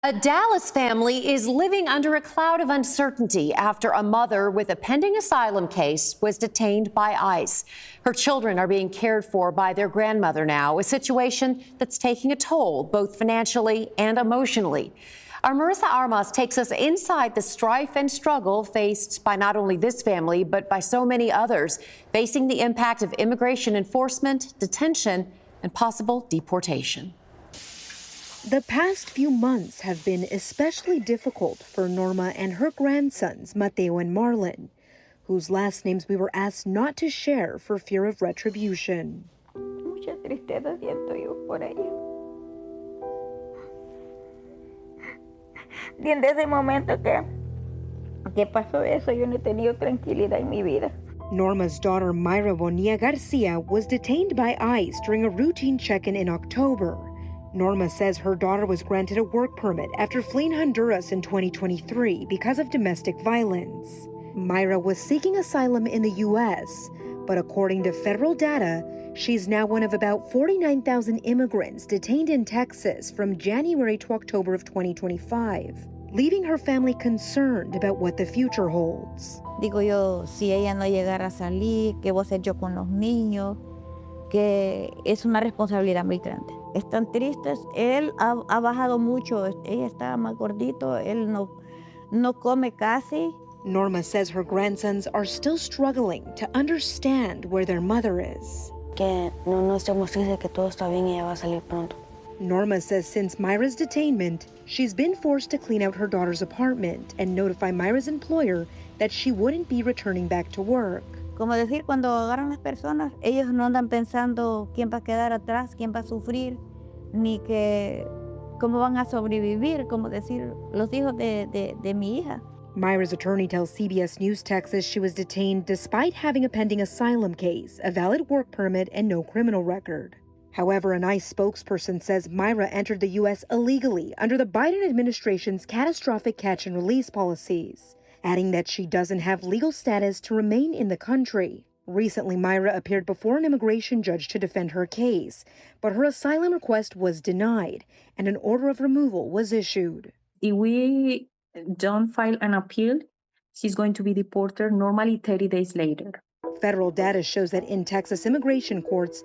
A Dallas family is living under a cloud of uncertainty after a mother with a pending asylum case was detained by ICE. Her children are being cared for by their grandmother now, a situation that's taking a toll both financially and emotionally. Our Marissa Armas takes us inside the strife and struggle faced by not only this family, but by so many others facing the impact of immigration enforcement, detention, and possible deportation. The past few months have been especially difficult for Norma and her grandsons, Mateo and Marlon, whose last names we were asked not to share for fear of retribution. Mucha tristeza siento yo por ella. Desde ese momento que pasó eso, yo no he tenido tranquilidad en mi vida. Norma's daughter, Mayra Bonilla Garcia, was detained by ICE during a routine check-in in October. Norma says her daughter was granted a work permit after fleeing Honduras in 2023 because of domestic violence. Mayra was seeking asylum in the U.S., but according to federal data, she's now one of about 49,000 immigrants detained in Texas from January to October of 2025, leaving her family concerned about what the future holds. Digo yo, si ella no llegara a salir, ¿qué voy a hacer yo con los niños? Que es una responsabilidad muy grande. Están tristes, él ha bajado mucho, ella está más gordito, él no come casi. Norma says her grandsons are still struggling to understand where their mother is. Que no estamos tristes, que todo está bien y ella va a salir pronto. Norma says since Mayra's detainment, she's been forced to clean out her daughter's apartment and notify Mayra's employer that she wouldn't be returning back to work. Como decir, cuando agarran las personas, ellos no andan pensando quién va a quedar atrás, quién va a sufrir, ni que cómo van a sobrevivir, como decir, los hijos de mi hija. Mayra's attorney tells CBS News Texas she was detained despite having a pending asylum case, a valid work permit, and no criminal record. However, an ICE spokesperson says Mayra entered the U.S. illegally under the Biden administration's catastrophic catch-and-release policies, adding that she doesn't have legal status to remain in the country. Recently, Mayra appeared before an immigration judge to defend her case, but her asylum request was denied, and an order of removal was issued. If we don't file an appeal, she's going to be deported normally 30 days later. Federal data shows that in Texas immigration courts,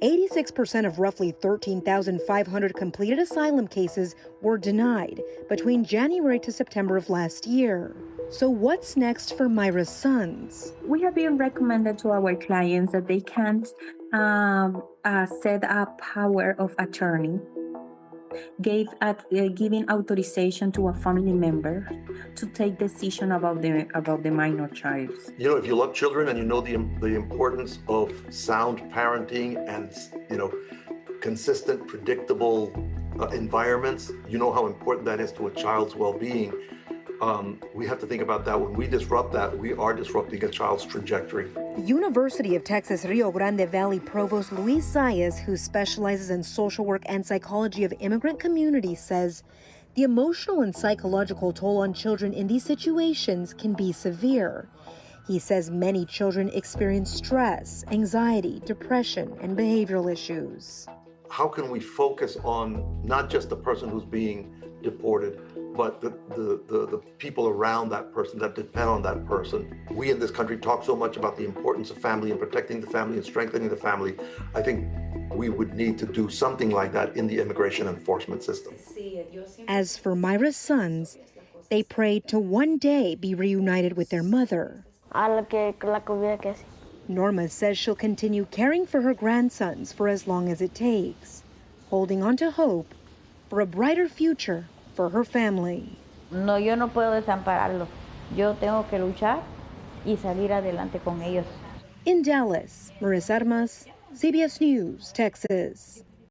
86% of roughly 13,500 completed asylum cases were denied between January to September of last year. So what's next for Mayra's sons? We have been recommended to our clients that they can't set up power of attorney, giving authorization to a family member to take decision about the minor child. You know, if you love children and you know the importance of sound parenting and, you know, consistent, predictable environments, you know how important that is to a child's well-being. We have to think about that. When we disrupt that, we are disrupting a child's trajectory. University of Texas Rio Grande Valley Provost Luis Zayas, who specializes in social work and psychology of immigrant communities, says the emotional and psychological toll on children in these situations can be severe. He says many children experience stress, anxiety, depression, and behavioral issues. How can we focus on not just the person who's being deported, but the people around that person that depend on that person? We in this country talk so much about the importance of family and protecting the family and strengthening the family. I think we would need to do something like that in the immigration enforcement system. As for Mayra's sons, they prayed to one day be reunited with their mother. Norma says she'll continue caring for her grandsons for as long as it takes, holding on to hope for a brighter future for her family. No, yo no puedo desampararlos. Yo tengo que luchar y salir adelante con ellos. In Dallas, Marissa Armas, CBS News, Texas.